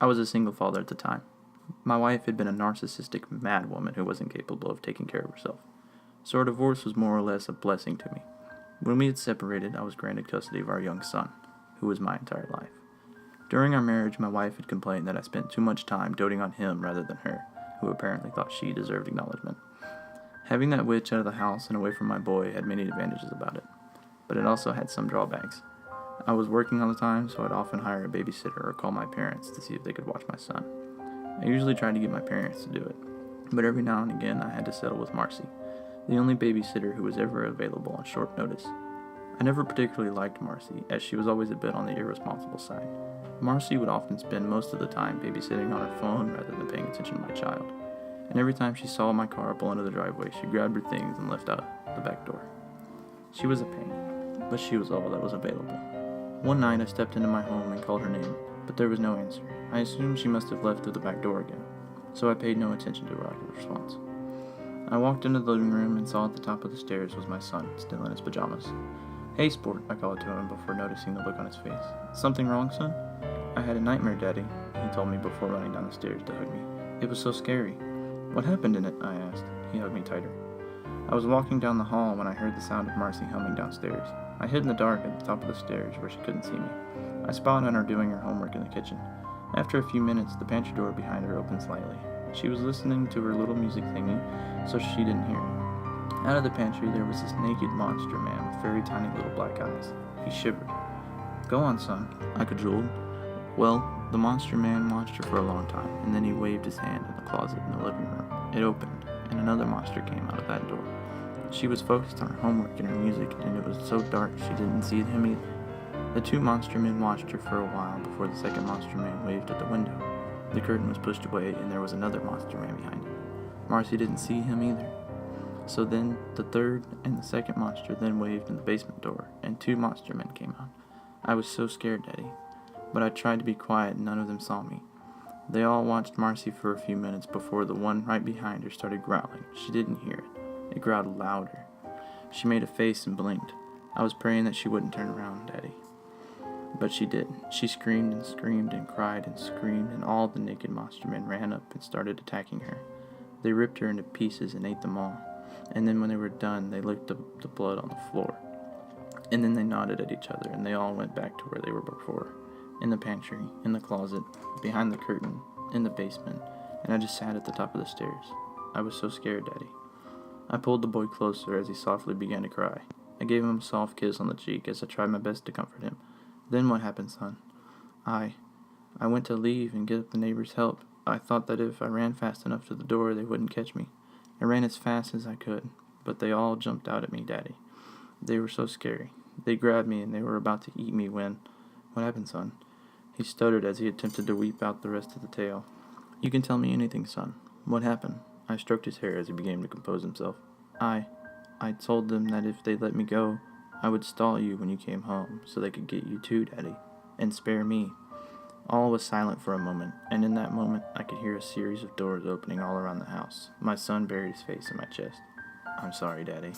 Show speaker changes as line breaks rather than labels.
I was a single father at the time. My wife had been a narcissistic mad woman who wasn't capable of taking care of herself, so our divorce was more or less a blessing to me. When we had separated, I was granted custody of our young son, who was my entire life. During our marriage, my wife had complained that I spent too much time doting on him rather than her, who apparently thought she deserved acknowledgement. Having that witch out of the house and away from my boy had many advantages about it, but it also had some drawbacks. I was working all the time, so I'd often hire a babysitter or call my parents to see if they could watch my son. I usually tried to get my parents to do it, but every now and again I had to settle with Marcy, the only babysitter who was ever available on short notice. I never particularly liked Marcy, as she was always a bit on the irresponsible side. Marcy would often spend most of the time babysitting on her phone rather than paying attention to my child, and every time she saw my car pull into the driveway, she grabbed her things and left out the back door. She was a pain, but she was all that was available. One night I stepped into my home and called her name, but there was no answer. I assumed she must have left through the back door again, so I paid no attention to her lack of response. I walked into the living room and saw at the top of the stairs was my son, still in his pajamas. "Hey, sport," I called to him before noticing the look on his face. "Something wrong, son?" "I had a nightmare, Daddy," he told me before running down the stairs to hug me. "It was so scary." "What happened in it?" I asked. He hugged me tighter. I was walking down the hall when I heard the sound of Marcy humming downstairs. I hid in the dark at the top of the stairs where she couldn't see me. I spotted her doing her homework in the kitchen. After a few minutes, the pantry door behind her opened slightly. She was listening to her little music thingy, so she didn't hear. Out of the pantry, there was this naked monster man with very tiny little black eyes. He shivered. "Go on, son," I cajoled. Well, the monster man watched her for a long time, and then he waved his hand in the closet in the living room. It opened, and another monster came out of that door. She was focused on her homework and her music, and it was so dark she didn't see him either. The two monster men watched her for a while before the second monster man waved at the window. The curtain was pushed away, and there was another monster man behind it. Marcy didn't see him either. So then the third and the second monster then waved in the basement door, and two monster men came out. I was so scared, Daddy, but I tried to be quiet and none of them saw me. They all watched Marcy for a few minutes before the one right behind her started growling. She didn't hear it. It growled louder. She made a face and blinked. I was praying that she wouldn't turn around, Daddy. But she did. She screamed and screamed and cried and screamed, and all the naked monster men ran up and started attacking her. They ripped her into pieces and ate them all. And then when they were done, they licked the blood on the floor. And then they nodded at each other, and they all went back to where they were before. In the pantry, in the closet, behind the curtain, in the basement, and I just sat at the top of the stairs. I was so scared, Daddy. I pulled the boy closer as he softly began to cry. I gave him a soft kiss on the cheek as I tried my best to comfort him. "Then what happened, son?" I went to leave and get the neighbors' help. I thought that if I ran fast enough to the door, they wouldn't catch me. I ran as fast as I could, but they all jumped out at me, Daddy. They were so scary. They grabbed me and they were about to eat me when... What happened, son? He stuttered as he attempted to weep out the rest of the tale. "You can tell me anything, son. What happened?" I stroked his hair as he began to compose himself. I told them that if they let me go, I would stall you when you came home, so they could get you too, Daddy, and spare me." All was silent for a moment, and in that moment I could hear a series of doors opening all around the house. My son buried his face in my chest. "I'm sorry, Daddy."